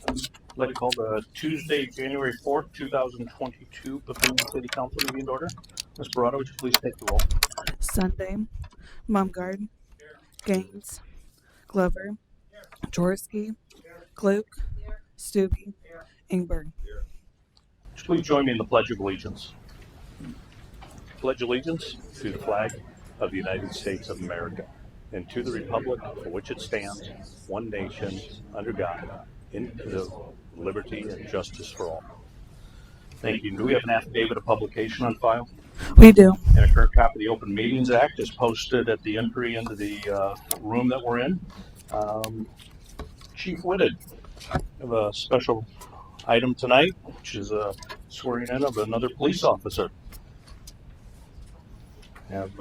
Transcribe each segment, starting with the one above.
I'd like to call the Tuesday, January 4th, 2022 Papillion City Council meeting to order. Ms. Barado, would you please take the roll? Sunday, Mumgard, Gaines, Glover, Jaworski, Klug, Stubbe, Ingberg. Would you please join me in the Pledge of Allegiance? Pledge allegiance to the flag of the United States of America and to the republic for which it stands, one nation, under God, indivisible, liberty and justice for all. Thank you. Do we have an affidavit of publication on file? We do. And a current copy of the Open Meetings Act is posted at the entry into the room that we're in. Chief Whitted, we have a special item tonight, which is a swearing in of another police officer. Have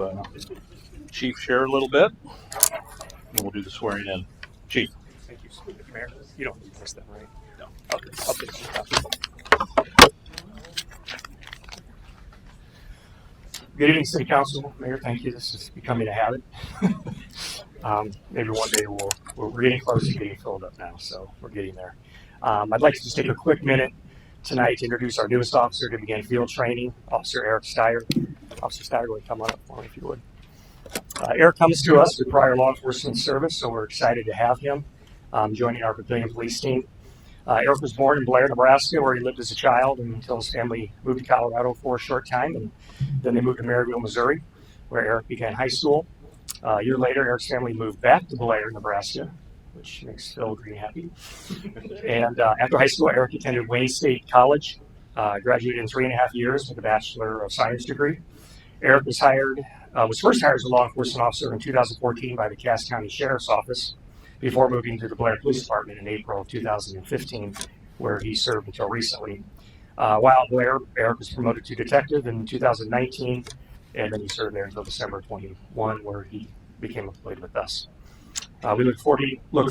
Chief share a little bit, and we'll do the swearing in. Chief. Thank you, Mayor. You don't need to miss that, right? No. Okay. I'll take some copies. Good evening, City Council. Mayor, thank you. This is becoming a habit. Maybe one day we're getting close to getting filled up now, so we're getting there. I'd like to just take a quick minute tonight to introduce our newest officer to begin field training, Officer Eric Steyer. Officer Steyer, would come on up for me if you would. Eric comes to us with prior law enforcement service, so we're excited to have him joining our Papillion police team. Eric was born in Blair, Nebraska, where he lived as a child until his family moved to Colorado for a short time, and then they moved to Maryville, Missouri, where Eric began high school. A year later, Eric's family moved back to Blair, Nebraska, which makes Phil Green happy. And after high school, Eric attended Wayne State College, graduated in 3.5 years with a Bachelor of Science degree. Eric was first hired as a law enforcement officer in 2014 by the Cass County Sheriff's Office before moving to the Blair Police Department in April of 2015, where he served until recently. While at Blair, Eric was promoted to detective in 2019, and then he served there until December 21, where he became employed with us. We look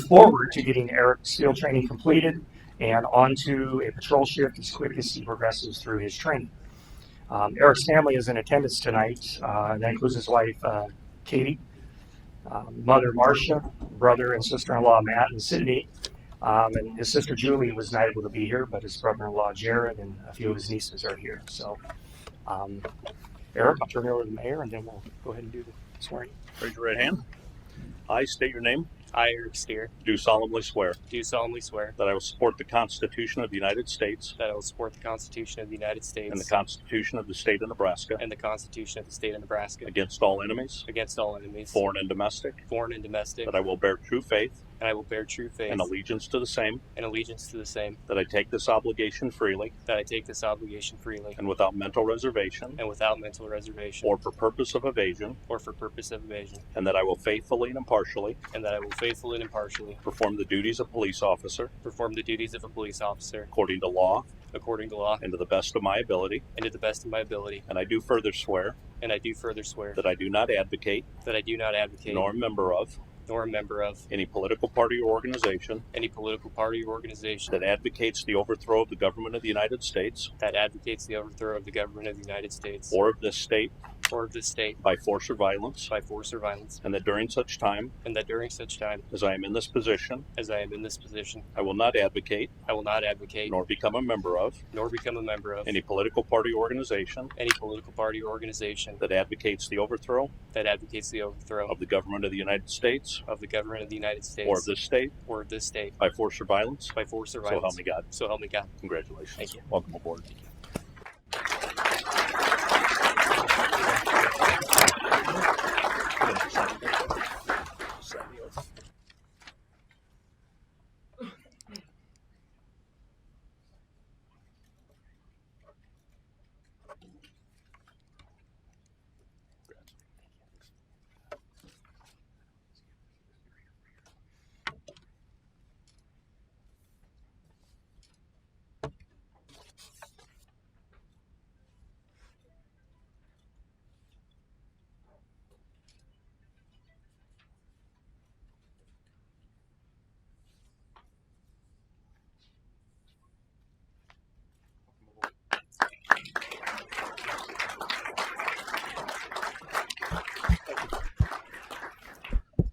forward to getting Eric's field training completed and onto a patrol shift as quick as he progresses through his training. Eric's family is in attendance tonight, and that includes his wife, Katie, mother, Marcia, brother and sister-in-law, Matt and Sydney, and his sister, Julie, was not able to be here, but his brother-in-law, Jared, and a few of his nieces are here. So, Eric, I'll turn it over to the mayor, and then we'll go ahead and do the swearing. Raise your right hand. I state your name. I, Eric Steer, Do solemnly swear do solemnly swear that I will support the Constitution of the United States that I will support the Constitution of the United States and the Constitution of the State of Nebraska and the Constitution of the State of Nebraska against all enemies, against all enemies, foreign and domestic, foreign and domestic, that I will bear true faith and I will bear true faith and allegiance to the same, and allegiance to the same, that I take this obligation freely that I take this obligation freely and without mental reservation and without mental reservation or for purpose of evasion, or for purpose of evasion, and that I will faithfully and impartially and that I will faithfully and impartially perform the duties of police officer perform the duties of a police officer according to law according to law and to the best of my ability. and to the best of my ability. And I do further swear And I do further swear that I do not advocate that I do not advocate nor a member of nor a member of any political party or organization any political party or organization that advocates the overthrow of the government of the United States that advocates the overthrow of the government of the United States or of this state or of this state by force or violence, by force or violence, and that during such time and that during such time as I am in this position, as I am in this position, I will not advocate I will not advocate nor become a member of nor become a member of any political party or organization any political party or organization that advocates the overthrow that advocates the overthrow of the government of the United States of the government of the United States or of this state or of this state by force or violence. by force or So violence. help me God. So help me God. Congratulations. Thank you. Welcome aboard.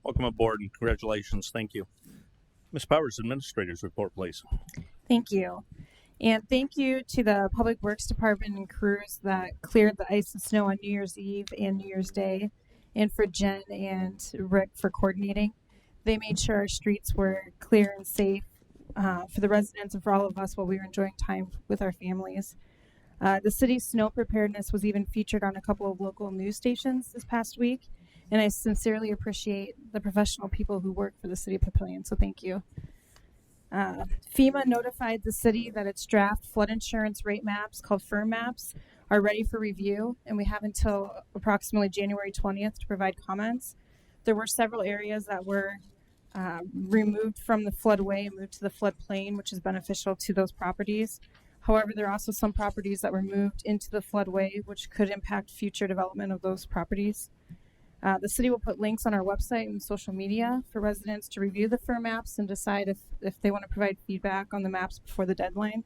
Welcome aboard and congratulations. Thank you. Ms. Powers, Administrator's Report, please. Thank you. And thank you to the Public Works Department and crews that cleared the ice and snow on New Year's Eve and New Year's Day, and for Jen and Rick for coordinating. They made sure our streets were clear and safe for the residents and for all of us while we were enjoying time with our families. The city's snow preparedness was even featured on a couple of local news stations this past week, and I sincerely appreciate the professional people who work for the city of Papillion, so thank you. FEMA notified the city that its draft flood insurance rate maps, called firm maps, are ready for review, and we have until approximately January 20th to provide comments. There were several areas that were removed from the floodway and moved to the floodplain, which is beneficial to those properties. However, there are also some properties that were moved into the floodway, which could impact future development of those properties. The city will put links on our website and social media for residents to review the firm maps and decide if they want to provide feedback on the maps before the deadline.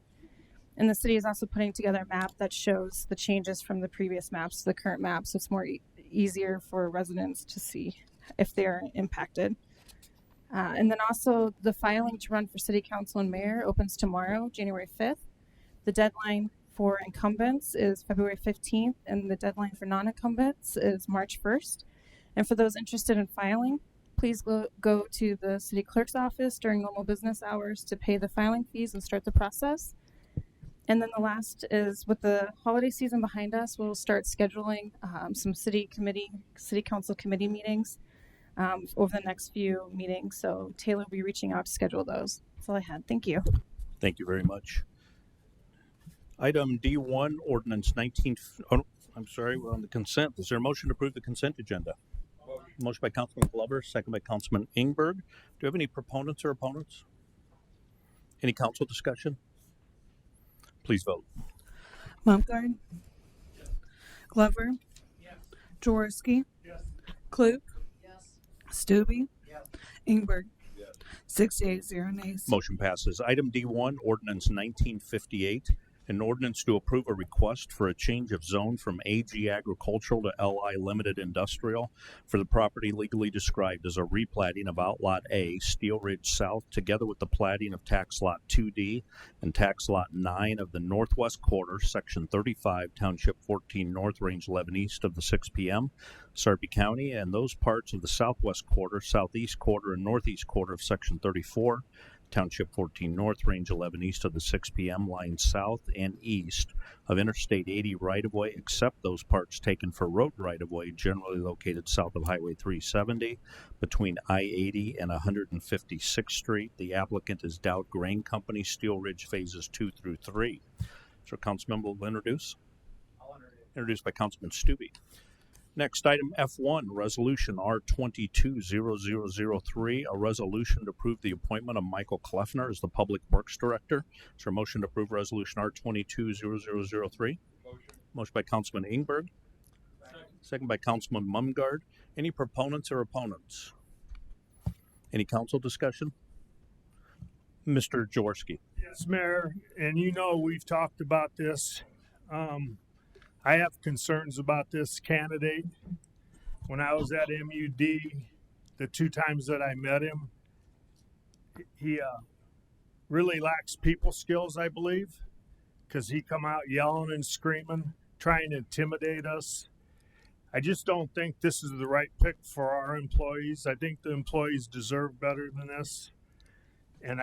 And the city is also putting together a map that shows the changes from the previous maps to the current map, so it's more easier for residents to see if they're impacted. And then also the filing to run for city council and mayor opens tomorrow, January 5th. The deadline for incumbents is February 15th, and the deadline for non-incumbents is March 1st. And for those interested in filing, please go to the city clerk's office during normal business hours to pay the filing fees and start the process. And then the last is, with the holiday season behind us, we'll start scheduling some city council committee meetings over the next few meetings. So Taylor will be reaching out to schedule those. That's all I had. Thank you. Thank you very much. Item D1, Ordinance 19. Oh, I'm sorry, we're on the consent. Is there a motion to approve the consent agenda? Motion by Councilman Glover, second by Councilman Ingberg. Do you have any proponents or opponents? Any council discussion? Please vote. Mumgarde. Glover. Jaworski. Klug. Stubbe. Ingberg. 6 yeas, 0 nays. Motion passes. Item D1, Ordinance 1958. An ordinance to approve a request for a change of zone from AG Agricultural to LI Limited Industrial for the property legally described as a replatting of Outlot A, Steel Ridge South, together with the platting of Tax Lot 2D and Tax Lot 9 of the Northwest Quarter, Section 35, Township 14 North, Range 11 East of the 6 p.m., Sarpy County, and those parts of the Southwest Quarter, Southeast Quarter, and Northeast Quarter of Section 34, Township 14 North, Range 11 East of the 6 p.m., lying south and east of Interstate 80 right-of-way, except those parts taken for road right-of-way, generally located south of Highway 370, between I-80 and 156th Street. The applicant is Dowd Grain Company, Steel Ridge Phases 2 through 3. So Councilmember will introduce. Introduced by Councilman Stubbe. Next, item F1, Resolution R220003, a resolution to approve the appointment of Michael Kleffner as the Public Works Director. Is there a motion to approve Resolution R220003? Motion by Councilman Ingberg. Second by Councilman Mumgarde. Any proponents or opponents? Any council discussion? Mr. Jaworski. Yes, Mayor, and you know we've talked about this. I have concerns about this candidate. When I was at MUD, the 2 times that I met him, he really lacks people skills, I believe, because he come out yelling and screaming, trying to intimidate us. I just don't think this is the right pick for our employees. I think the employees deserve better than this. And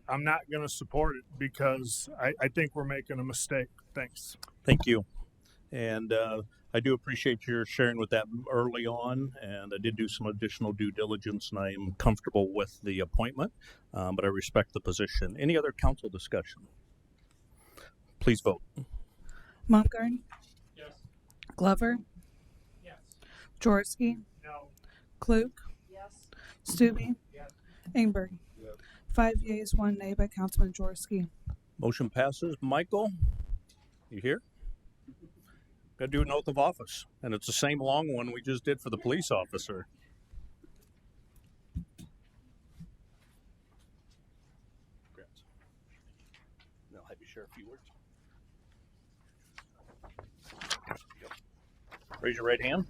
I'm not going to support it because I think we're making a mistake. Thanks. Thank you. And I do appreciate your sharing with that early on, and I did do some additional due diligence, and I am comfortable with the appointment, but I respect the position. Any other council discussion? Please vote. Mumgarde. Yes. Glover. Yes. Jaworski. No. Klug. Yes. Stubbe. Yes. Ingberg. 5 yeas, 1 nay by Councilman Jaworski. Motion passes. Michael, you here? Got to do an oath of office, and it's the same long one we just did for the police officer. Congrats. I'll have you share a few words. Raise your right hand.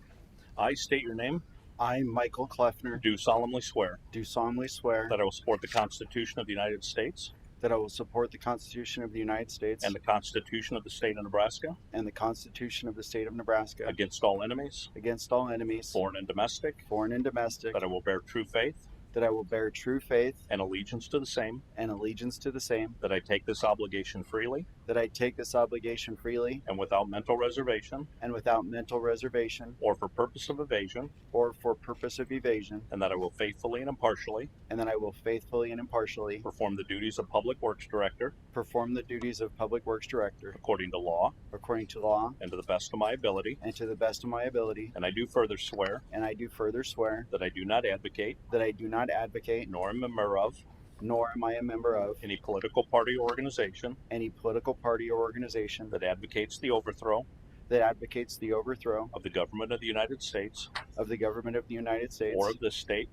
I state your name. I, Michael Kleffner, do solemnly swear do solemnly swear that I will support the Constitution of the United States that I will support the Constitution of the United States and the Constitution of the State of Nebraska and the Constitution of the State of Nebraska against all enemies, against all enemies, foreign and domestic, foreign and domestic, that I will bear true faith that I will bear true faith and allegiance to the same, and allegiance to the same, that I take this obligation freely that I take this obligation freely and without mental reservation and without mental reservation or for purpose of evasion, or for purpose of evasion, and that I will faithfully and impartially and that I will faithfully and impartially perform the duties of Public Works Director perform the duties of Public Works Director according to law according to law and to the best of my ability. and to the best of my ability. And I do further swear And I do further swear that I do not advocate, that I do not advocate, nor am a member of, nor am I a member of, any political party or organization any political party or organization that advocates the overthrow that advocates the overthrow of the government of the United States of the government of the United States or of this state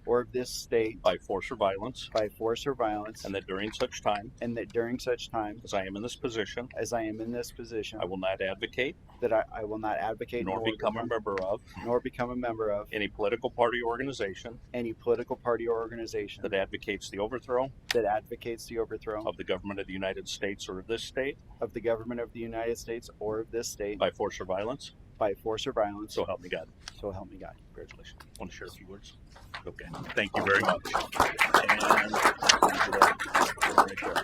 or of this state by force or violence, by force or violence, and that during such time and that during such time as I am in this position, as I am in this position, I will not advocate that I will not advocate nor become a member of nor become a member of any political party or organization any political party or organization that advocates the overthrow that advocates the overthrow of the government of the United States or of this state of the government of the United States or of this state by force or violence. by force or violence. So help me God. So help me God. Congratulations. Want to share a few words? Okay. Thank you very much. And right there.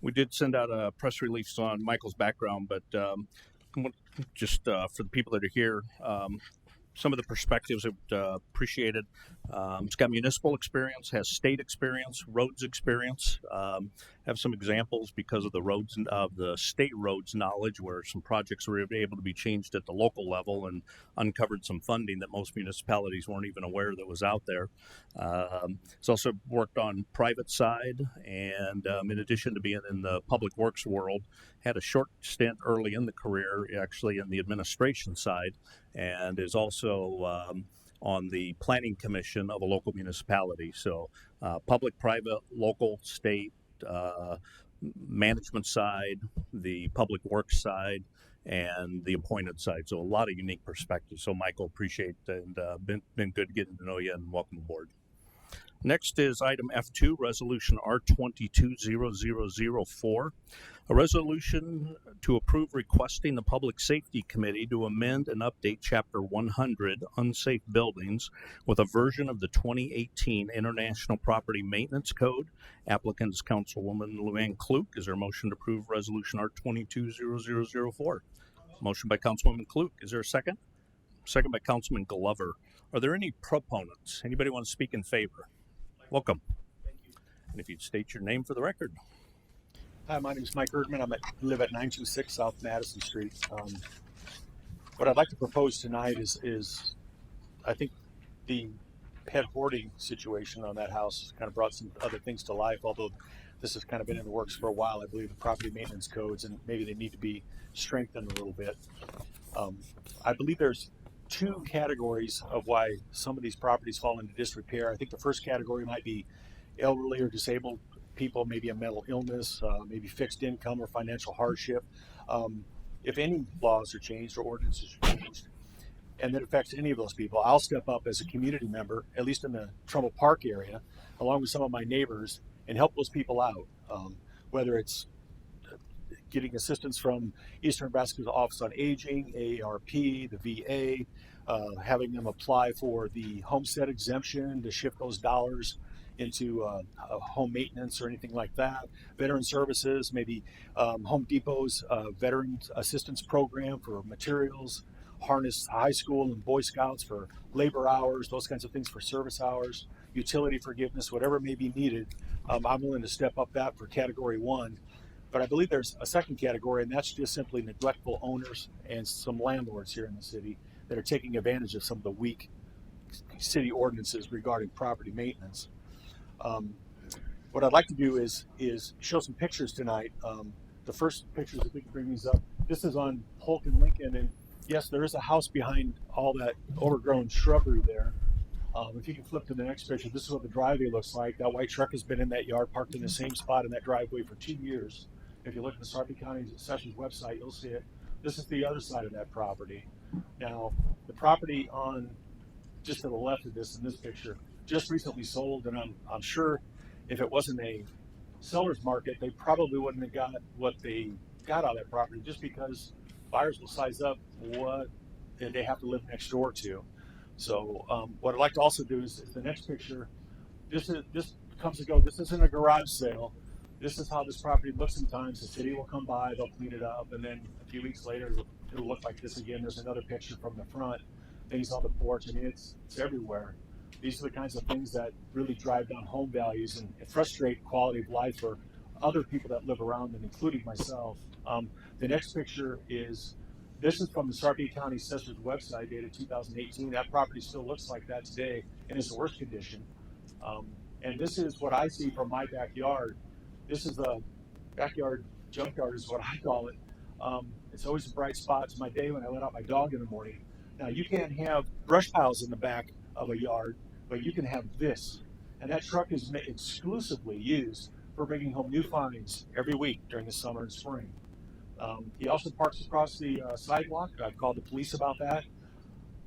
We did send out a press release on Michael's background, but just for the people that are here, some of the perspectives appreciated. It's got municipal experience, has state experience, roads experience. Have some examples because of the roads of the state roads knowledge, where some projects were able to be changed at the local level and uncovered some funding that most municipalities weren't even aware that was out there. It's also worked on private side, and in addition to being in the public works world, had a short stint early in the career, actually in the administration side, and is also on the planning commission of a local municipality. So public, private, local, state, management side, the public works side, and the appointed side. So a lot of unique perspectives. So Michael, appreciate and been good getting to know you, and welcome aboard. Next is item F2, Resolution R220004, a resolution to approve requesting the Public Safety Committee to amend and update Chapter 100, Unsafe Buildings, with a version of the 2018 International Property Maintenance Code. Applicant is Councilwoman Luann Klug. Is there a motion to approve Resolution R220004? Motion by Councilwoman Klug. Is there a second? Second by Councilman Glover. Are there any proponents? Anybody want to speak in favor? Welcome. And if you'd state your name for the record. Hi, my name is Mike Erdman. I live at 926 South Madison Street. What I'd like to propose tonight is I think the pet hoarding situation on that house kind of brought some other things to life, although this has kind of been in the works for a while. I believe the property maintenance codes, and maybe they need to be strengthened a little bit. I believe there's two categories of why some of these properties fall into disrepair. I think the first category might be elderly or disabled people, maybe a mental illness, maybe fixed income or financial hardship. If any laws are changed or ordinances are changed, and that affects any of those people, I'll step up as a community member, at least in the Trumbull Park area, along with some of my neighbors, and help those people out. Whether it's getting assistance from Eastern Nebraska's Office on Aging, AARP, the VA, having them apply for the homestead exemption to shift those dollars into home maintenance or anything like that. Veteran services, maybe Home Depot's veteran assistance program for materials, Harness High School and Boy Scouts for labor hours, those kinds of things for service hours, utility forgiveness, whatever may be needed. I'm willing to step up that for category one. But I believe there's a second category, and that's just simply neglectful owners and some landlords here in the city that are taking advantage of some of the weak city ordinances regarding property maintenance. What I'd like to do is show some pictures tonight. The first pictures, if we can bring these up, this is on Polk and Lincoln, and yes, there is a house behind all that overgrown shrubbery there. If you can flip to the next picture, this is what the driveway looks like. That white truck has been in that yard, parked in the same spot in that driveway for 2 years. If you look at the Sarpy County Assessor's website, you'll see it. This is the other side of that property. Now, the property on just to the left of this in this picture just recently sold, and I'm sure if it wasn't a seller's market, they probably wouldn't have got what they got out of that property, just because buyers will size up what they have to live next door to. So what I'd like to also do is the next picture. This comes and go. This isn't a garage sale. This is how this property looks sometimes. The city will come by, they'll clean it up, and then a few weeks later it'll look like this again. There's another picture from the front. Things on the porch. I mean, it's everywhere. These are the kinds of things that really drive down home values and frustrate quality of life for other people that live around them, including myself. The next picture this is from the Sarpy County Assessor's website, dated 2018. That property still looks like that today and is in worse condition. And this is what I see from my backyard. This is the backyard junkyard is what I call it. It's always a bright spot to my day when I let out my dog in the morning. Now, you can't have brush piles in the back of a yard, but you can have this. And that truck is exclusively used for bringing home new finds every week during the summer and spring. He also parks across the sidewalk. I've called the police about that.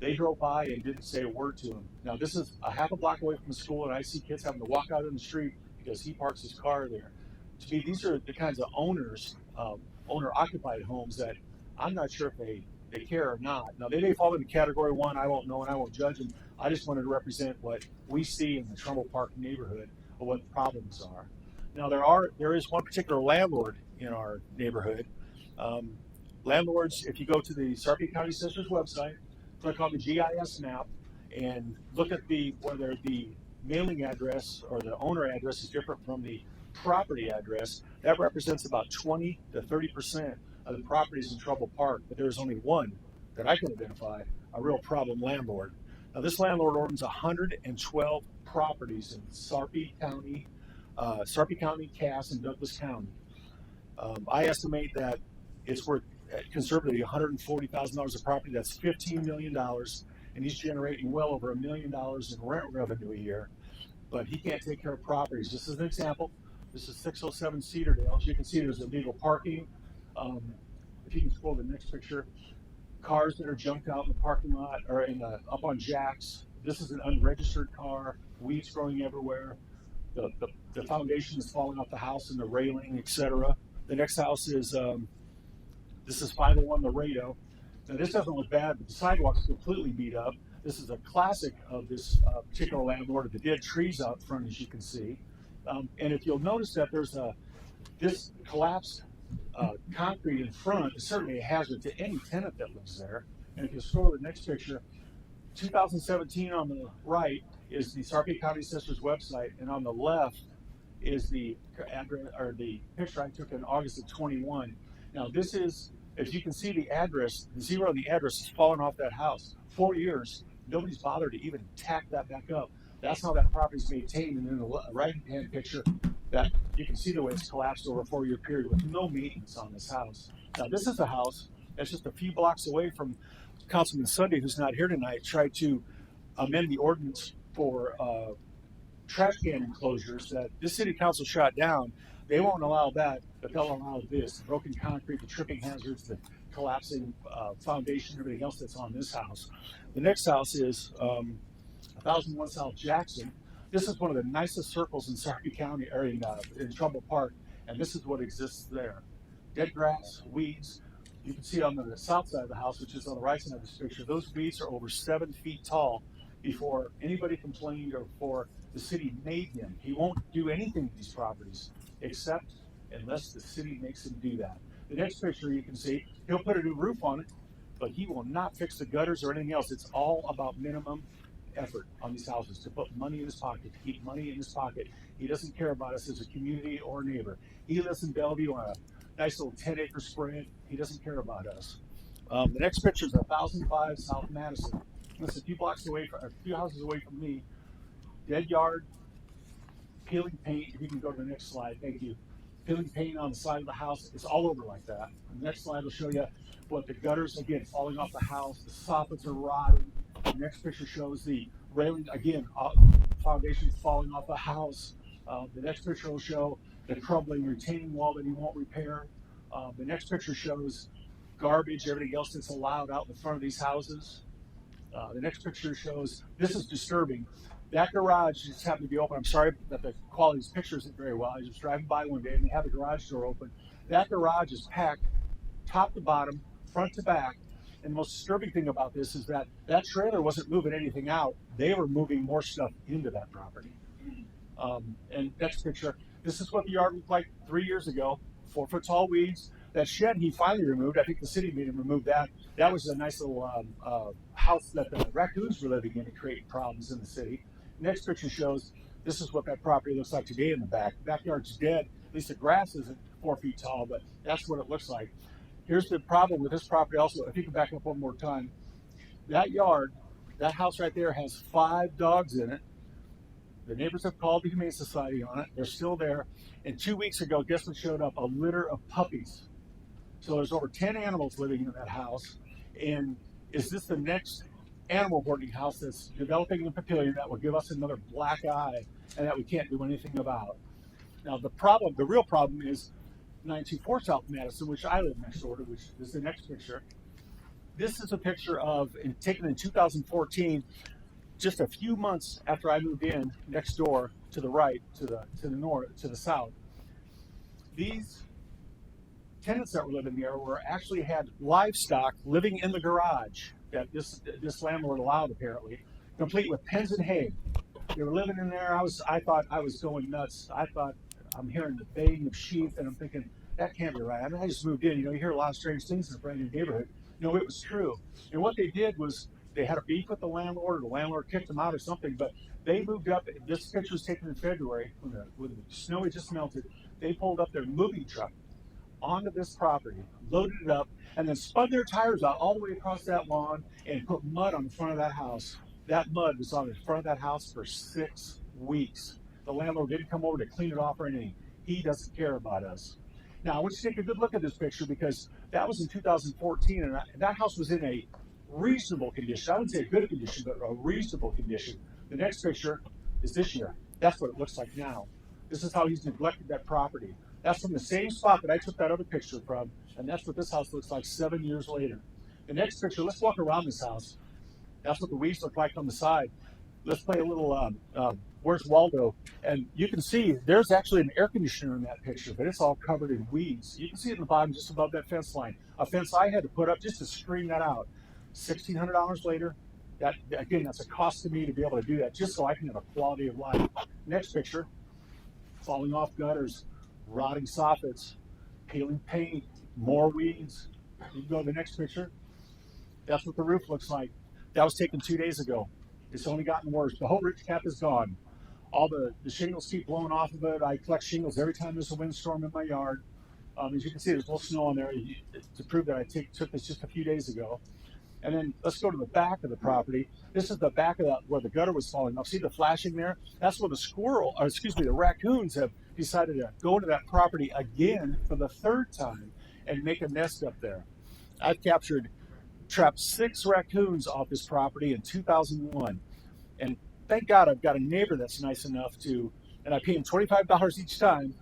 They drove by and didn't say a word to him. Now, this is a half a block away from the school, and I see kids having to walk out in the street because he parks his car there. To me, these are the kinds of owner-occupied homes that I'm not sure if they care or not. Now, they may fall into category 1. I won't know, and I won't judge them. I just wanted to represent what we see in the Trumbull Park neighborhood of what the problems are. Now, there is one particular landlord in our neighborhood. Landlords, if you go to the Sarpy County Assessor's website, click on the GIS map, and look at whether the mailing address or the owner address is different from the property address. That represents about 20 to 30% of the properties in Trumbull Park, but there's only one that I can identify, a real problem landlord. Now, this landlord owns 112 properties in Sarpy County, Cass, and Douglas County. I estimate that it's worth conservatively $140,000 a property. That's $15 million, and he's generating well over $1 million in rent revenue a year. But he can't take care of properties. Just as an example, this is 607 Cedardale. As you can see, there's illegal parking. If you can scroll to the next picture, cars that are junked out in the parking lot or up on jacks. This is an unregistered car. Weeds growing everywhere. The foundation is falling off the house and the railing, etc. The next house is this is 501 Laredo. Now, this doesn't look bad, but the sidewalk's completely beat up. This is a classic of this particular landlord of the dead trees out front, as you can see. And if you'll notice that there's this collapsed concrete in front is certainly a hazard to any tenant that lives there. And if you scroll to the next picture, 2017 on the right is the Sarpy County Assessor's website, and on the left is the address or the picture I took in August of 21. Now, this is, as you can see, the address, the zero on the address is falling off that house. 4 years, nobody's bothered to even tack that back up. That's how that property's maintained. And in the right-hand picture, that you can see the way it's collapsed over a 4-year period with no maintenance on this house. Now, this is a house that's just a few blocks away from Councilman Sunday, who's not here tonight, tried to amend the ordinance for trash can enclosures that this city council shot down. They won't allow that, but they'll allow this: the broken concrete, the tripping hazards, the collapsing foundation, everything else that's on this house. The next house is 1001 South Jackson. This is one of the nicest circles in Sarpy County, or in Trumbull Park, and this is what exists there: dead grass, weeds. You can see on the south side of the house, which is on the right side of this picture, those weeds are over 7 feet tall. Before anybody complained or before the city made him, he won't do anything to these properties except unless the city makes him do that. The next picture you can see, he'll put a new roof on it, but he will not fix the gutters or anything else. It's all about minimum effort on these houses, to put money in his pocket, to keep money in his pocket. He doesn't care about us as a community or neighbor. He lives in Bellevue on a nice little 10-acre spread. He doesn't care about us. The next picture is 1005 South Madison. That's a few blocks away, a few houses away from me. Dead yard, peeling paint. If you can go to the next slide, thank you. Peeling paint on the side of the house. It's all over like that. And the next slide will show you what the gutters, again, falling off the house. The soffits are rotting. The next picture shows the railing again, foundation falling off a house. The next picture will show the crumbling retaining wall that he won't repair. The next picture shows garbage, everything else that's allowed out in front of these houses. The next picture shows, this is disturbing. That garage just happened to be open. I'm sorry that the quality of this picture isn't very well. I was just driving by one day and they had the garage door open. That garage is packed top to bottom, front to back. And the most disturbing thing about this is that that trailer wasn't moving anything out. They were moving more stuff into that property. And next picture, this is what the yard looked like 3 years ago. 4 foot tall weeds. That shed he finally removed. I think the city made him remove that. That was a nice little house that the raccoons were living in and creating problems in the city. Next picture shows this is what that property looks like today in the back. The backyard's dead. At least the grass isn't 4 feet tall, but that's what it looks like. Here's the problem with this property also. If you can back up one more time, that yard, that house right there has 5 dogs in it. The neighbors have called the Humane Society on it. They're still there. And 2 weeks ago, guess what showed up? A litter of puppies. So there's over 10 animals living in that house. And is this the next animal hoarding house that's developing in Papillion that will give us another black eye and that we can't do anything about? Now the real problem is 924 South Madison, which I live next door to, which is the next picture. This is a picture of, taken in 2014, just a few months after I moved in next door to the right, to the north, to the south. These tenants that were living there actually had livestock living in the garage that this landlord allowed, apparently, complete with pens and hay. They were living in there. I thought I was going nuts. I thought I'm hearing the baying of sheep, and I'm thinking that can't be right. I mean, I just moved in. You hear a lot of strange things in a brand new neighborhood. No, it was true. And what they did was they had a beef with the landlord, or the landlord kicked them out or something. But they moved up. This picture was taken in February when the snow had just melted. They pulled up their moving truck onto this property, loaded it up, and then spun their tires out all the way across that lawn and put mud on the front of that house. That mud was on the front of that house for 6 weeks. The landlord didn't come over to clean it off or anything. He doesn't care about us. Now, I want you to take a good look at this picture because that was in 2014, and that house was in a reasonable condition. I wouldn't say a good condition, but a reasonable condition. The next picture is this year. That's what it looks like now. This is how he's neglected that property. That's from the same spot that I took that other picture from, and that's what this house looks like 7 years later. The next picture, let's walk around this house. That's what the weeds look like on the side. Let's play a little Where's Waldo? And you can see there's actually an air conditioner in that picture, but it's all covered in weeds. You can see it in the bottom just above that fence line. A fence I had to put up just to screen that out. $1,600 later, that's a cost to me to be able to do that just so I can have a quality of life. Next picture, falling off gutters, rotting soffits, peeling paint, more weeds. You can go to the next picture. That's what the roof looks like. That was taken 2 days ago. It's only gotten worse. The whole ridge cap is gone. All the shingles keep blowing off of it. I collect shingles every time there's a windstorm in my yard. As you can see, there's a little snow on there to prove that I took this just a few days ago. And then let's go to the back of the property. This is the back of where the gutter was falling off. See the flashing there? That's where the raccoons have decided to go into that property again for the 3rd time and make a nest up there. I've trapped 6 raccoons off this property in 2001. And thank God I've got a neighbor that's nice enough and I pay him $25 each time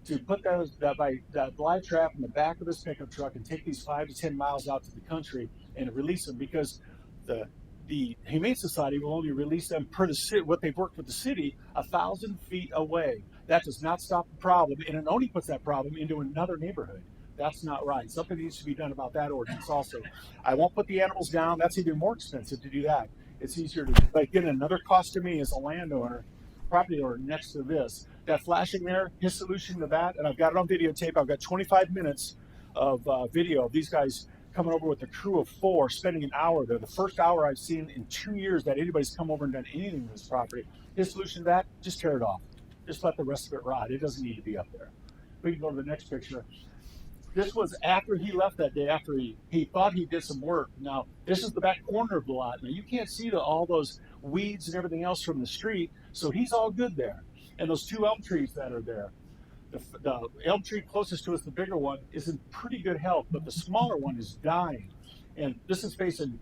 to put that live trap in the back of this pickup truck and take these 5 to 10 miles out to the country and release them, because the Humane Society will only release them per what they've worked with the city 1,000 feet away. That does not stop the problem, and it only puts that problem into another neighborhood. That's not right. Something needs to be done about that ordinance also. I won't put the animals down. That's even more expensive to do that. It's easier to, but again, another cost to me as a landowner, property owner next to this. That flashing there, his solution to that, and I've got it on videotape. I've got 25 minutes of video of these guys coming over with a crew of 4, spending an hour there. The first hour I've seen in 2 years that anybody's come over and done anything to this property. His solution to that, just tear it off. Just let the rest of it rot. It doesn't need to be up there. We can go to the next picture. This was after he left that day, after he thought he did some work. Now, this is the back corner of the lot. Now, you can't see all those weeds and everything else from the street, so he's all good there. And those 2 elm trees that are there, the elm tree closest to us, the bigger one, is in pretty good health, but the smaller one is dying. And this is facing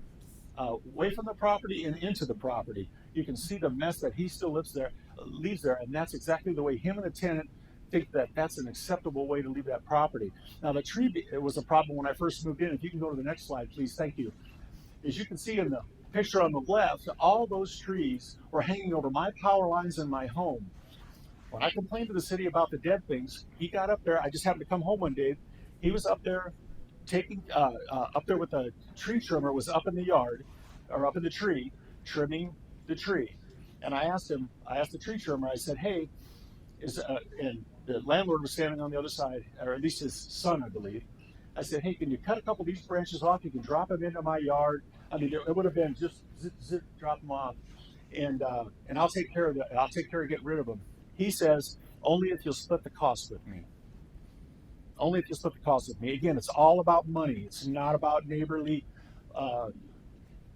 away from the property and into the property. You can see the mess that he still leaves there, and that's exactly the way him and the tenant think that that's an acceptable way to leave that property. Now, the tree, it was a problem when I first moved in. If you can go to the next slide, please, thank you. As you can see in the picture on the left, all those trees were hanging over my power lines in my home. When I complained to the city about the dead things, he got up there. I just happened to come home one day. He was up there up there with a tree trimmer, was up in the yard or up in the tree, trimming the tree. And I asked the tree trimmer, I said, hey, and the landlord was standing on the other side, or at least his son, I believe. I said, hey, can you cut a couple of these branches off? You can drop them into my yard. I mean, it would have been just zip, drop them off. And I'll take care of that. I'll take care of getting rid of them. He says, only if you'll split the cost with me. Only if you split the cost with me. Again, it's all about money. It's not about neighborly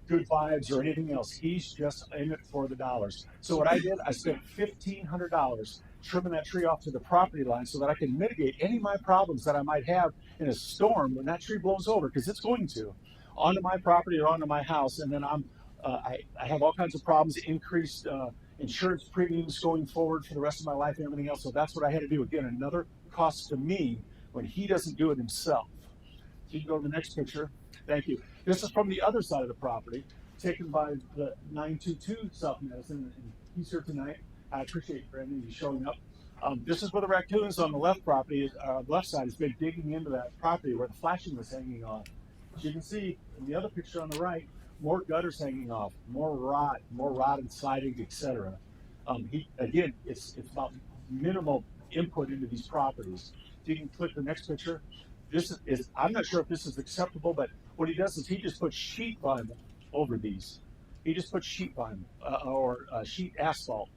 good vibes or anything else. He's just in it for the dollars. So what I did, I spent $1,500 trimming that tree off to the property line so that I can mitigate any of my problems that I might have in a storm when that tree blows over, because it's going to, onto my property or onto my house. And then I have all kinds of problems, increased insurance premiums going forward for the rest of my life and everything else. So that's what I had to do. Again, another cost to me when he doesn't do it himself. So you can go to the next picture. Thank you. This is from the other side of the property, taken by the 922 South Madison, and he's here tonight. I appreciate Brandon, you showing up. This is where the raccoons on the left property, left side, has been digging into that property where the flashing was hanging off. As you can see in the other picture on the right, more gutters hanging off, more rotted siding, etc. Again, it's about minimal input into these properties. If you can click the next picture. This is, I'm not sure if this is acceptable, but what he does is he just puts sheet vinyl over these. He just puts sheet vinyl or sheet asphalt.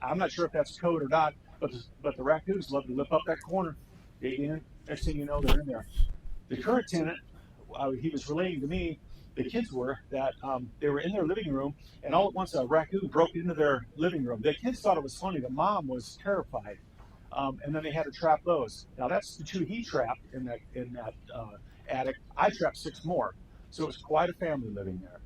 I'm not sure if that's code or not, but the raccoons love to lift up that corner, dig in. Next thing you know, they're in there. The current tenant, he was relating to me, the kids were, that they were in their living room, and all at once a raccoon broke into their living room. The kids thought it was funny. The mom was terrified. And then they had to trap those. Now that's the two he trapped in that attic. I trapped 6 more, so it was quite a family living there.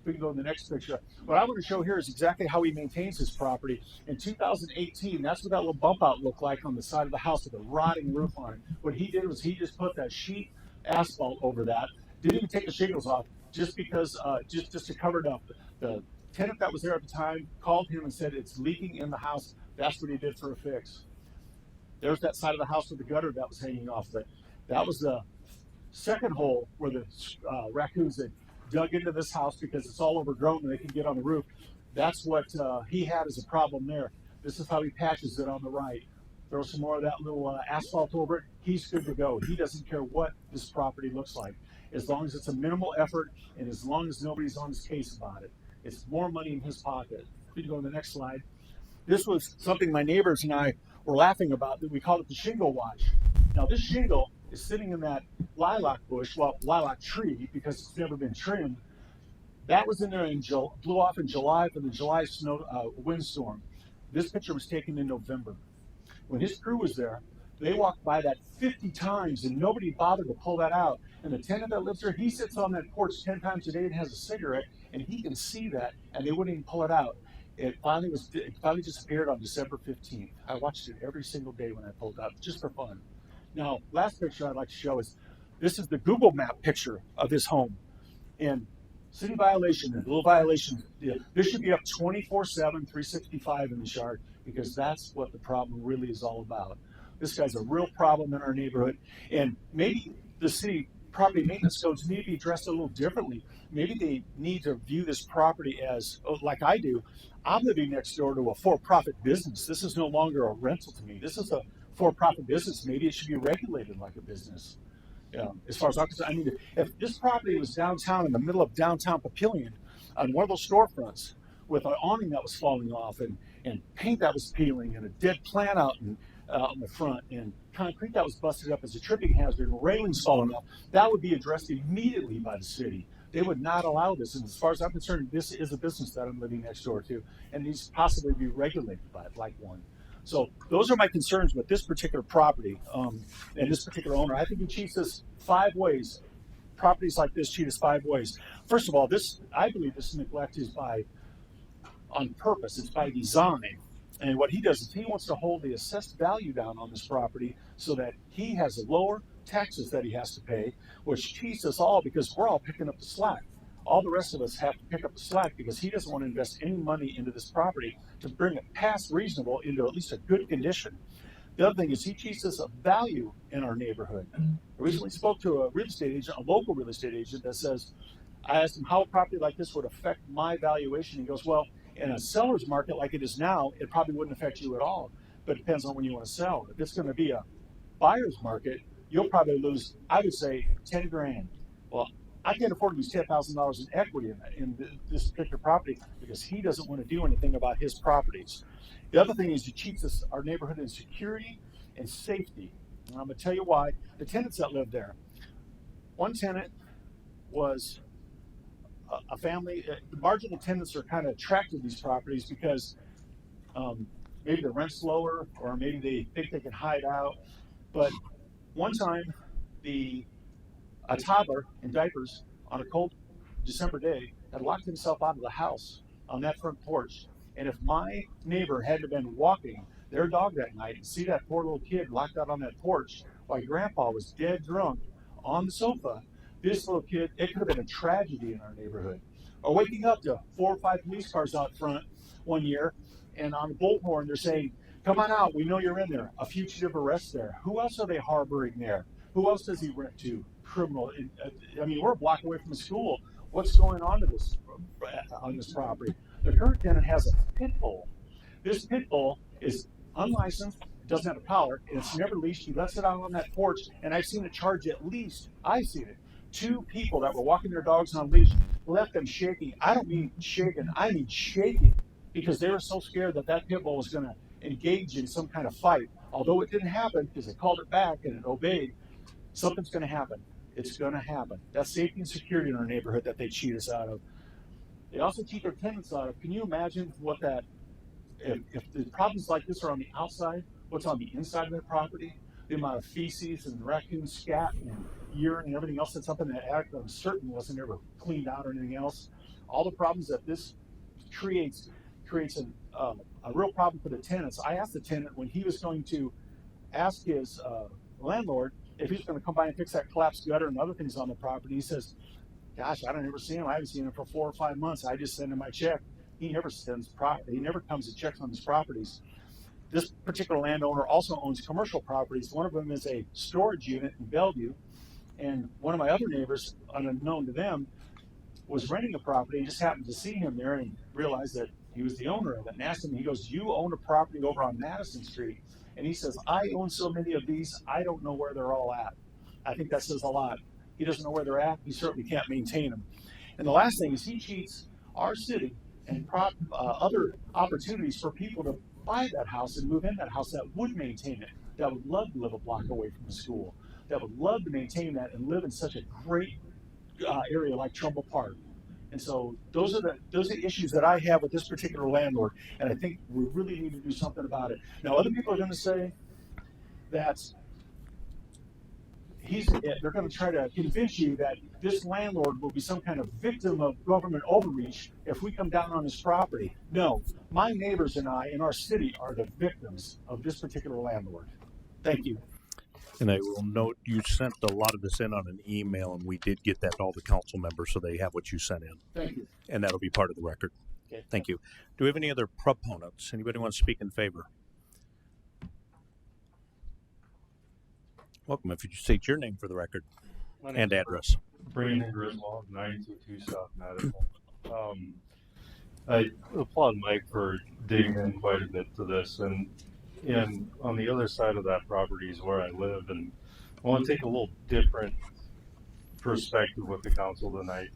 We can go to the next picture. What I want to show here is exactly how he maintains his property. In 2018, that's what that little bump out looked like on the side of the house with a rotting roof on it. What he did was he just put that sheet asphalt over that. Didn't even take the shingles off, just because just to cover it up. The tenant that was there at the time called him and said it's leaking in the house. That's what he did for a fix. There's that side of the house with the gutter that was hanging off. But that was the second hole where the raccoons had dug into this house because it's all overgrown and they can get on the roof. That's what he had as a problem there. This is how he patches it on the right. Throw some more of that little asphalt over it. He's good to go. He doesn't care what this property looks like, as long as it's a minimal effort and as long as nobody's on his case about it. It's more money in his pocket. We can go to the next slide. This was something my neighbors and I were laughing about. We called it the shingle watch. Now this shingle is sitting in that lilac bush, well, lilac tree, because it's never been trimmed. That was in there and blew off in July from the July windstorm. This picture was taken in November. When his crew was there, they walked by that 50 times and nobody bothered to pull that out. And the tenant that lives there, he sits on that porch 10 times a day and has a cigarette, and he can see that, and they wouldn't even pull it out. It finally disappeared on December 15th. I watched it every single day when I pulled it out, just for fun. Now, last picture I'd like to show is, this is the Google map picture of his home. And city violation, a little violation, this should be up 24/7, 365 in the yard, because that's what the problem really is all about. This guy's a real problem in our neighborhood, and maybe the city property maintenance codes need to be addressed a little differently. Maybe they need to view this property as, like I do, I'm living next door to a for-profit business. This is no longer a rental to me. This is a for-profit business. Maybe it should be regulated like a business. As far as I'm concerned, I mean, if this property was downtown in the middle of downtown Papillion, on one of those storefronts with an awning that was falling off and paint that was peeling and a dead plant out on the front and concrete that was busted up as a tripping hazard and railings falling off, that would be addressed immediately by the city. They would not allow this. And as far as I'm concerned, this is a business that I'm living next door to, and needs to possibly be regulated by it like one. So those are my concerns with this particular property and this particular owner. I think he cheats us 5 ways. Properties like this cheat us 5 ways. First of all, I believe this neglect is by on purpose. It's by design. And what he does is he wants to hold the assessed value down on this property so that he has lower taxes that he has to pay, which cheats us all because we're all picking up the slack. All the rest of us have to pick up the slack because he doesn't want to invest any money into this property to bring it past reasonable into at least a good condition. The other thing is he cheats us of value in our neighborhood. I recently spoke to a real estate agent, a local real estate agent, that says, I asked him how a property like this would affect my valuation. He goes, well, in a seller's market like it is now, it probably wouldn't affect you at all, but it depends on when you want to sell. If it's going to be a buyer's market, you'll probably lose, I would say, 10 grand. Well, I can't afford to lose $10,000 in equity in this particular property because he doesn't want to do anything about his properties. The other thing is he cheats us, our neighborhood in security and safety. And I'm going to tell you why. The tenants that lived there, one tenant was a family. The marginal tenants are kind of attracted to these properties because maybe the rent's lower or maybe they think they can hide out. But one time, a toddler in diapers on a cold December day had locked himself out of the house on that front porch. And if my neighbor hadn't been walking their dog that night and see that poor little kid locked out on that porch while grandpa was dead drunk on the sofa, this little kid, it could have been a tragedy in our neighborhood. Or waking up to 4 or 5 police cars out front one year, and on the bullhorn they're saying, come on out, we know you're in there. A fugitive arrest there. Who else are they harboring there? Who else does he rent to? Criminal. I mean, we're a block away from a school. What's going on on this property? The current tenant has a pit bull. This pit bull is unlicensed, doesn't have a collar, and it's never leashed. He lets it out on that porch, and I've seen it charge at least, I've seen it, 2 people that were walking their dogs on leash, left them shaking. I don't mean shaking, I mean shaking, because they were so scared that that pit bull was going to engage in some kind of fight. Although it didn't happen, because they called it back and it obeyed, something's going to happen. It's going to happen. That's safety and security in our neighborhood that they cheat us out of. They also cheat their tenants out of. Can you imagine what that, if the problems like this are on the outside, what's on the inside of their property? The amount of feces and raccoon scat and urine and everything else that's up in that attic that I'm certain wasn't ever cleaned out or anything else. All the problems that this creates a real problem for the tenants. I asked the tenant when he was going to ask his landlord if he's going to come by and fix that collapsed gutter and other things on the property. He says, gosh, I don't ever see him. I haven't seen him for 4 or 5 months. I just send him my check. He never comes and checks on his properties. This particular landowner also owns commercial properties. One of them is a storage unit in Bellevue. And one of my other neighbors, unknown to them, was renting the property and just happened to see him there and realized that he was the owner of it, and asked him, he goes, you own a property over on Madison Street? And he says, I own so many of these, I don't know where they're all at. I think that says a lot. He doesn't know where they're at. He certainly can't maintain them. And the last thing is he cheats our city and other opportunities for people to buy that house and move in that house that would maintain it, that would love to live a block away from the school, that would love to maintain that and live in such a great area like Trumbull Park. And so those are the issues that I have with this particular landlord, and I think we really need to do something about it. Now, other people are going to say that they're going to try to convince you that this landlord will be some kind of victim of government overreach if we come down on his property. No, my neighbors and I in our city are the victims of this particular landlord. Thank you. And I will note you sent a lot of this in on an email, and we did get that to all the council members, so they have what you sent in. Thank you. And that'll be part of the record. Okay. Thank you. Do we have any other proponents? Anybody want to speak in favor? Welcome. If you state your name for the record and address. Brandon Griswold, 922 South Madison. I applaud Mike for digging in quite a bit to this, and on the other side of that property is where I live, and I want to take a little different perspective with the council tonight.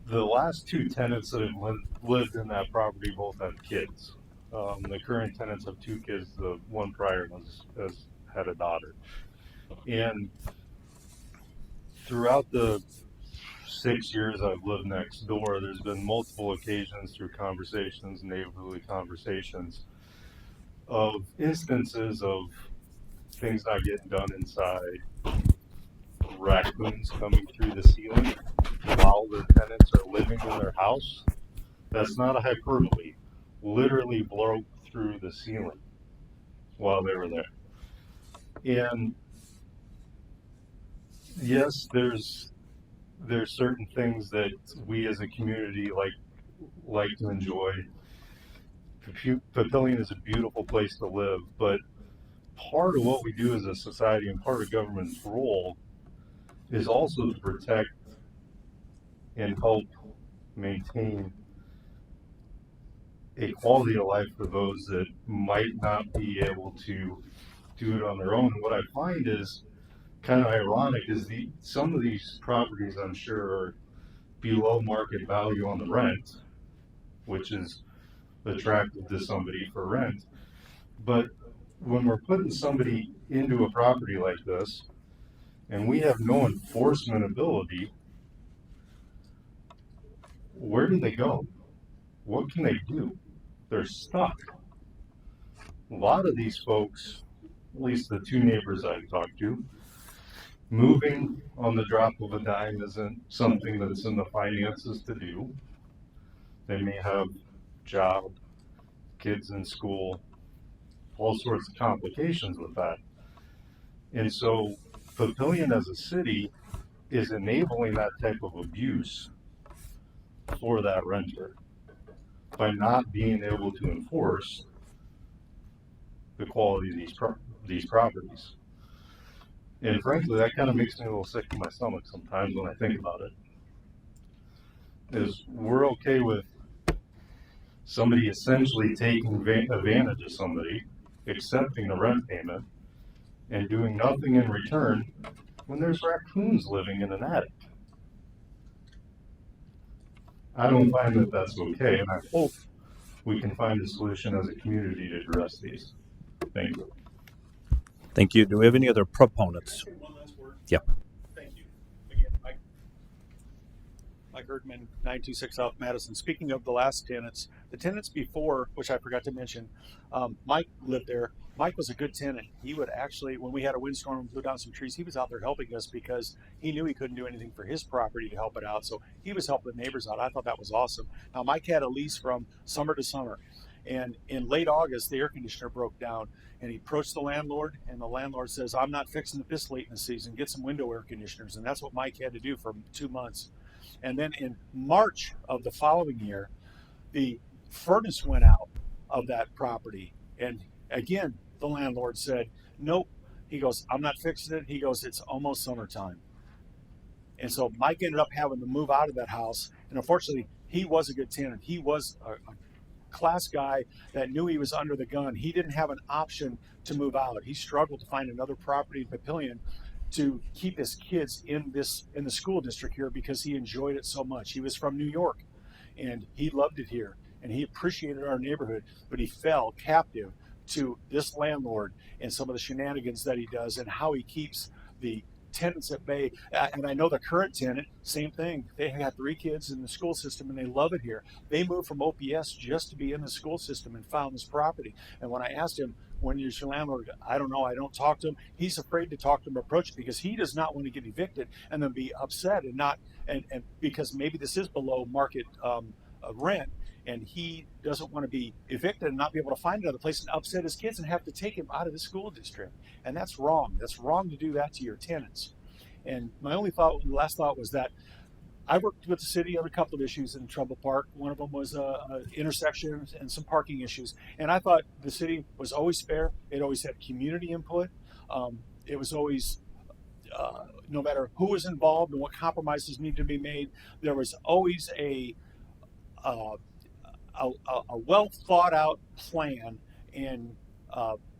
The last 2 tenants that have lived in that property both have kids. The current tenants have 2 kids. The one prior has had a daughter. And throughout the 6 years I've lived next door, there's been multiple occasions through conversations, neighborly conversations, of instances of things not getting done inside, raccoons coming through the ceiling while the tenants are living in their house. that's not a hyperbole, literally broke through the ceiling while they were there. And yes, there's certain things that we as a community like to enjoy. Papillion is a beautiful place to live, but part of what we do as a society and part of government's role is also to protect and help maintain a quality of life for those that might not be able to do it on their own. And what I find is kind of ironic is some of these properties I'm sure are below market value on the rent, which is attractive to somebody for rent. But when we're putting somebody into a property like this and we have no enforcement ability, where do they go? What can they do? They're stuck. A lot of these folks, at least the two neighbors I've talked to, moving on the drop of a dime isn't something that's in the finances to do. They may have job, kids in school, all sorts of complications with that. And so Papillion as a city is enabling that type of abuse for that renter by not being able to enforce the quality of these properties. And frankly, that kind of makes me a little sick to my stomach sometimes when I think about it. Is we're okay with somebody essentially taking advantage of somebody, accepting a rent payment, and doing nothing in return when there's raccoons living in an attic. I don't find that that's okay, and I hope we can find a solution as a community to address these. Thank you. Thank you. Do we have any other proponents? One last word. Yep. Thank you. Again, Mike Erdman, 926 South Madison. Speaking of the last tenants, the tenants before, which I forgot to mention, Mike lived there. Mike was a good tenant. He would actually, when we had a windstorm and blew down some trees, he was out there helping us because he knew he couldn't do anything for his property to help it out. So he was helping the neighbors out. I thought that was awesome. Now, Mike had a lease from summer to summer. And in late August, the air conditioner broke down, and he approached the landlord, and the landlord says, I'm not fixing it this late in the season. Get some window air conditioners. And that's what Mike had to do for 2 months. And then in March of the following year, the furnace went out of that property. And again, the landlord said, nope. He goes, I'm not fixing it. He goes, it's almost summertime. And so Mike ended up having to move out of that house. And unfortunately, he was a good tenant. He was a class guy that knew he was under the gun. He didn't have an option to move out. He struggled to find another property in Papillion to keep his kids in the school district here because he enjoyed it so much. He was from New York and he loved it here and he appreciated our neighborhood, but he fell captive to this landlord and some of the shenanigans that he does and how he keeps the tenants at bay. And I know the current tenant, same thing. They have 3 kids in the school system and they love it here. They moved from OPS just to be in the school system and found this property. And when I asked him, when is your landlord? I don't know. I don't talk to him. He's afraid to talk to him, approach it because he does not want to get evicted and then be upset and not, and because maybe this is below market rent. And he doesn't want to be evicted and not be able to find another place and upset his kids and have to take him out of the school district. And that's wrong. That's wrong to do that to your tenants. And my last thought was that I worked with the city on a couple of issues in Trumbull Park. One of them was intersections and some parking issues. And I thought the city was always fair. It always had community input. It was always, no matter who was involved and what compromises needed to be made, there was always a well thought out plan and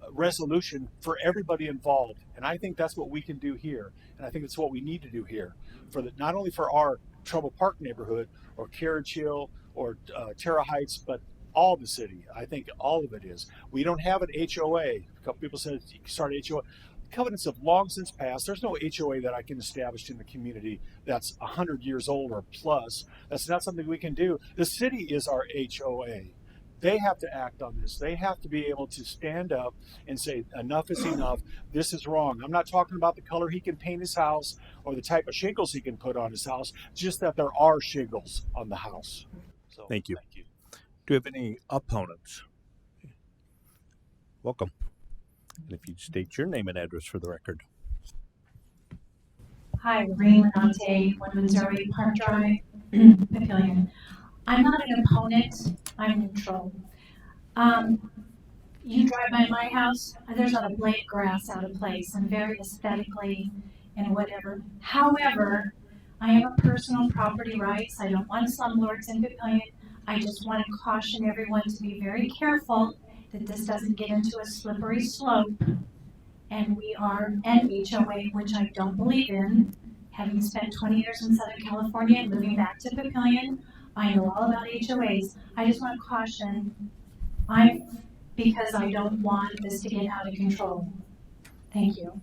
resolution for everybody involved. And I think that's what we can do here. And I think that's what we need to do here for not only for our Trumbull Park neighborhood or Carriage Hill or Terra Heights, but all the city. I think all of it is. We don't have an HOA. A couple people said you can start an HOA. Covenants have long since passed. There's no HOA that I can establish in the community that's 100 years old or plus. That's not something we can do. The city is our HOA. They have to act on this. They have to be able to stand up and say, enough is enough. This is wrong. I'm not talking about the color he can paint his house or the type of shingles he can put on his house, just that there are shingles on the house. So Thank you. Do you have any opponents? Welcome. And if you'd state your name and address for the record. Hi, Lorraine Renate, 1 Missouri Park Drive, Papillion. I'm not an opponent, I'm neutral. You drive by my house, there's not a blade of grass out of place, and very aesthetically and whatever. However, I have a personal property rights. I don't want slumlords in Papillion. I just want to caution everyone to be very careful that this doesn't get into a slippery slope. And we are an HOA, which I don't believe in. Having spent 20 years in Southern California and moving back to Papillion, I know all about HOAs. I just want to caution, because I don't want this to get out of control. Thank you.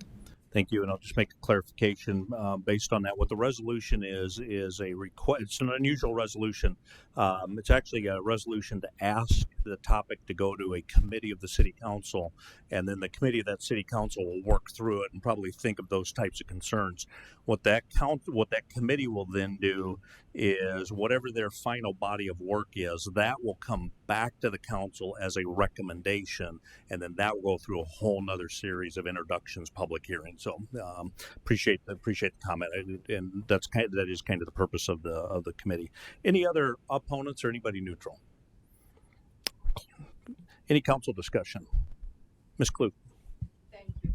Thank you, and I'll just make a clarification based on that. What the resolution is a request. It's an unusual resolution. It's actually a resolution to ask the topic to go to a committee of the city council, and then the committee of that city council will work through it and probably think of those types of concerns. What that committee will then do is whatever their final body of work is, that will come back to the council as a recommendation, and then that will go through a whole nother series of introductions, public hearings. So appreciate the comment, and that is kind of the purpose of the committee. Any other opponents or anybody neutral? Any council discussion? Ms. Klug. Thank you.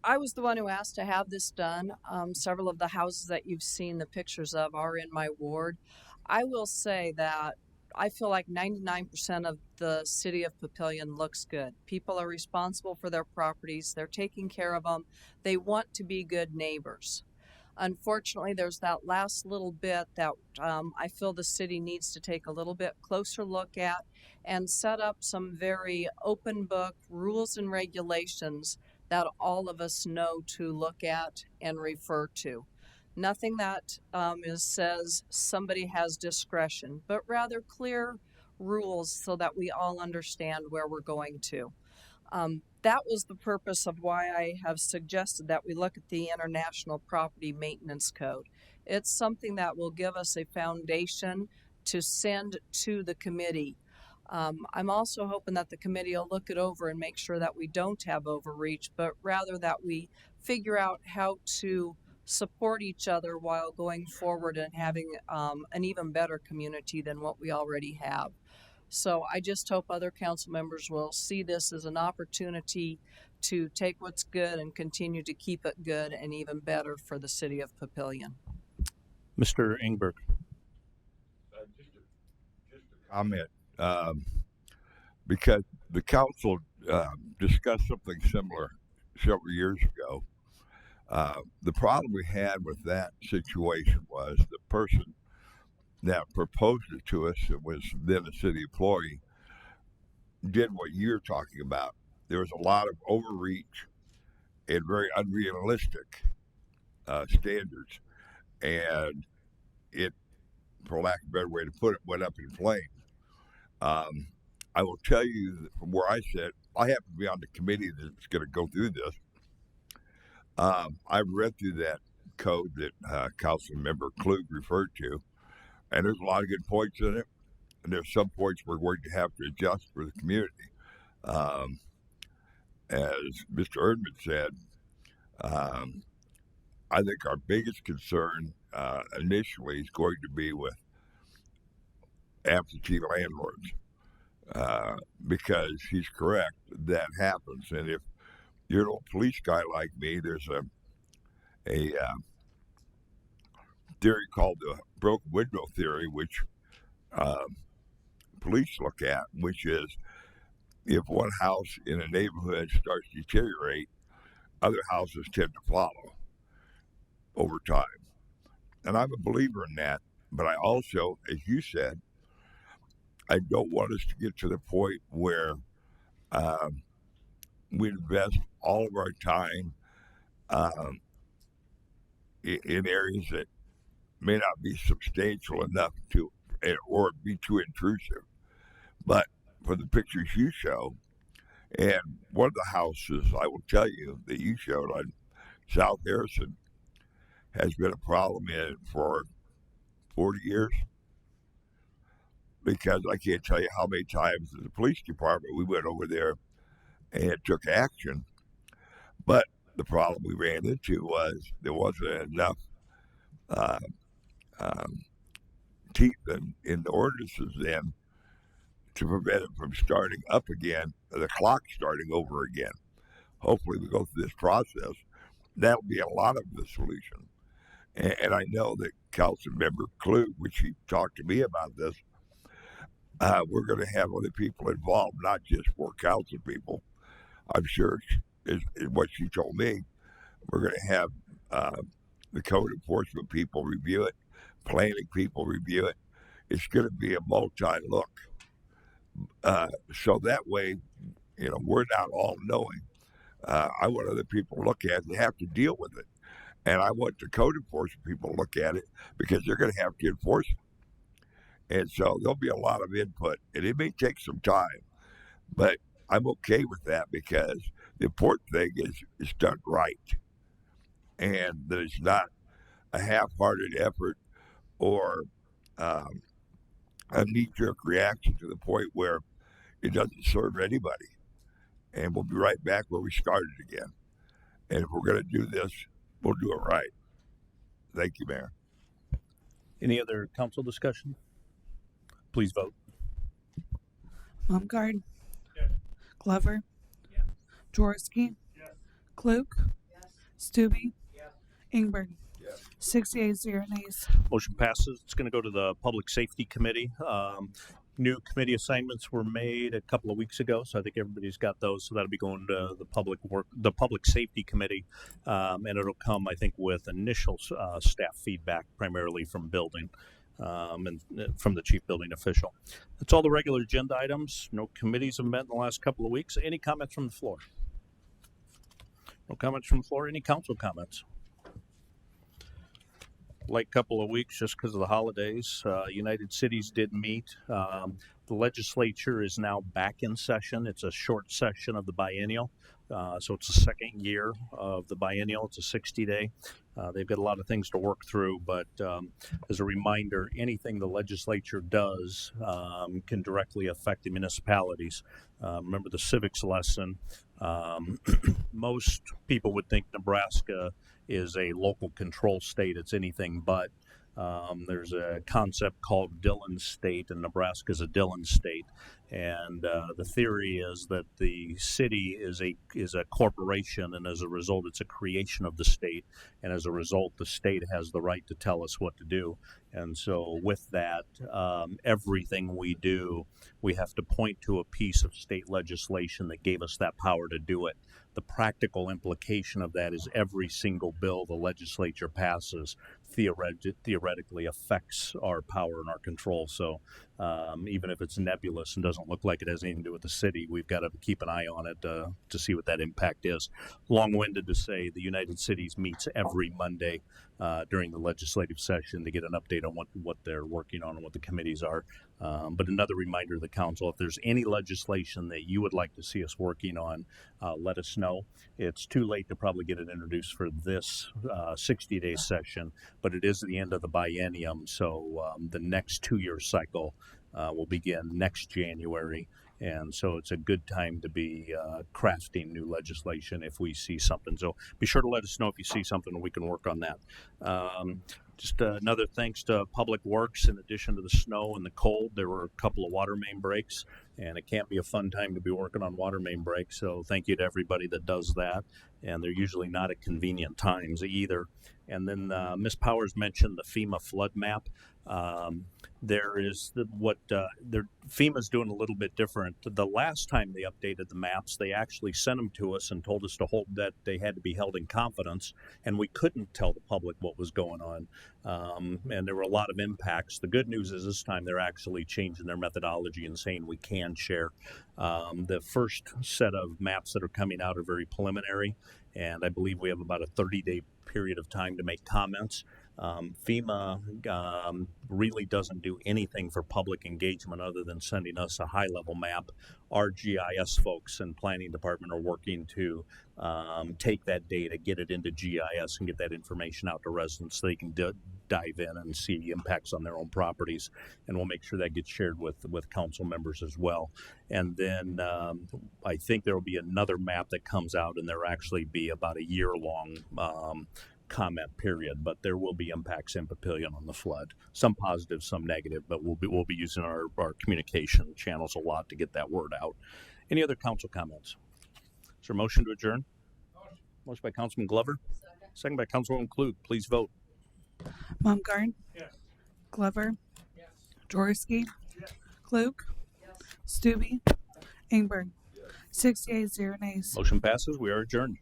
I was the one who asked to have this done. Several of the houses that you've seen the pictures of are in my ward. I will say that I feel like 99% of the city of Papillion looks good. People are responsible for their properties. They're taking care of them. They want to be good neighbors. Unfortunately, there's that last little bit that I feel the city needs to take a little bit closer look at and set up some very open book rules and regulations that all of us know to look at and refer to. Nothing that says somebody has discretion, but rather clear rules so that we all understand where we're going to. That was the purpose of why I have suggested that we look at the International Property Maintenance Code. It's something that will give us a foundation to send to the committee. I'm also hoping that the committee will look it over and make sure that we don't have overreach, but rather that we figure out how to support each other while going forward and having an even better community than what we already have. So I just hope other council members will see this as an opportunity to take what's good and continue to keep it good and even better for the city of Papillion. Mr. Ingberg. Just a comment, because the council discussed something similar several years ago. The problem we had with that situation was the person that proposed it to us, it was then a city employee, did what you're talking about. There was a lot of overreach and very unrealistic standards, and it, for lack of a better way to put it, went up in flames. I will tell you that from where I sit, I happen to be on the committee that's going to go through this. I've read through that code that Council Member Klug referred to, and there's a lot of good points in it, and there's some points we're going to have to adjust for the community. As Mr. Erdman said, I think our biggest concern initially is going to be with absentee landlords, because he's correct, that happens. And if you're an old police guy like me, there's a theory called the broken window theory, which police look at, which is if one house in a neighborhood starts to deteriorate, other houses tend to follow over time. And I'm a believer in that, but I also, as you said, I don't want us to get to the point where we invest all of our time in areas that may not be substantial enough to, or be too intrusive. But for the pictures you show, and one of the houses I will tell you that you showed on South Harrison has been a problem in it for 40 years. because I can't tell you how many times as a police department we went over there and took action. But the problem we ran into was there wasn't enough uh, um, teeth in the ordinances then to prevent it from starting up again, the clock starting over again. Hopefully, we go through this process. That'll be a lot of the solution. And I know that Council Member Klug, which he talked to me about this, we're going to have other people involved, not just four council people. I'm sure is what she told me. We're going to have the code enforcement people review it, planning people review it. It's going to be a multi-look. So that way, we're not all knowing. I want other people to look at it and have to deal with it. And I want the code enforcement people to look at it because they're going to have to enforce it. And so there'll be a lot of input, and it may take some time, but I'm okay with that because the important thing is it's done right. And there's not a half-hearted effort or a knee-jerk reaction to the point where it doesn't serve anybody. And we'll be right back where we started again. And if we're going to do this, we'll do it right. Thank you, Mayor. Any other council discussion? Please vote. Mumgarde. Glover. Jaworski. Klug. Stube. Ingberg. 6 yeas, 0 nays. Motion passes. It's going to go to the Public Safety Committee. New committee assignments were made a couple of weeks ago, so I think everybody's got those. So that'll be going to the Public Safety Committee, and it'll come, I think, with initial staff feedback, primarily from building and from the chief building official. That's all the regular agenda items. No committees have met in the last couple of weeks. Any comments from the floor? No comments from the floor. Any council comments? Like couple of weeks just because of the holidays. United Cities did meet. The legislature is now back in session. It's a short session of the biennial. So it's the second year of the biennial. It's a 60-day. They've got a lot of things to work through, but as a reminder, anything the legislature does can directly affect the municipalities. Remember the civics lesson. Most people would think Nebraska is a local control state. It's anything but. There's a concept called Dillon State, and Nebraska is a Dillon State. And the theory is that the city is a corporation, and as a result, it's a creation of the state. And as a result, the state has the right to tell us what to do. And so, with that, everything we do, we have to point to a piece of state legislation that gave us that power to do it. The practical implication of that is every single bill the legislature passes theoretically affects our power and our control. So even if it's nebulous and doesn't look like it has anything to do with the city, we've got to keep an eye on it to see what that impact is. Long-winded to say the United Cities meets every Monday during the legislative session to get an update on what they're working on and what the committees are. But another reminder to the council, if there's any legislation that you would like to see us working on, let us know. It's too late to probably get it introduced for this 60-day session, but it is the end of the biennium, so the next 2-year cycle will begin next January. And so it's a good time to be crafting new legislation if we see something. So be sure to let us know if you see something and we can work on that. Just another thanks to Public Works. In addition to the snow and the cold, there were a couple of water main breaks, and it can't be a fun time to be working on water main breaks. So thank you to everybody that does that. And they're usually not at convenient times either. And then Ms. Powers mentioned the FEMA flood map. There is FEMA's doing a little bit different. The last time they updated the maps, they actually sent them to us and told us to hold that they had to be held in confidence, and we couldn't tell the public what was going on. And there were a lot of impacts. The good news is this time they're actually changing their methodology and saying we can share. The first set of maps that are coming out are very preliminary, and I believe we have about a 30-day period of time to make comments. FEMA really doesn't do anything for public engagement other than sending us a high-level map. Our GIS folks and planning department are working to take that data, get it into GIS, and get that information out to residents so they can dive in and see impacts on their own properties. And we'll make sure that gets shared with council members as well. And then I think there will be another map that comes out, and there will actually be about a year-long comment period, but there will be impacts in Papillion on the flood. Some positive, some negative, but we'll be using our communication channels a lot to get that word out. Any other council comments? Is there a motion to adjourn? Motion by Councilman Glover. Second by Councilwoman Klug. Please vote. Baumgart. Yes. Glover. Jaworski. Klug. Stubbe. Ingberg. 6 yeas, 0 nays. Motion passes. We are adjourned.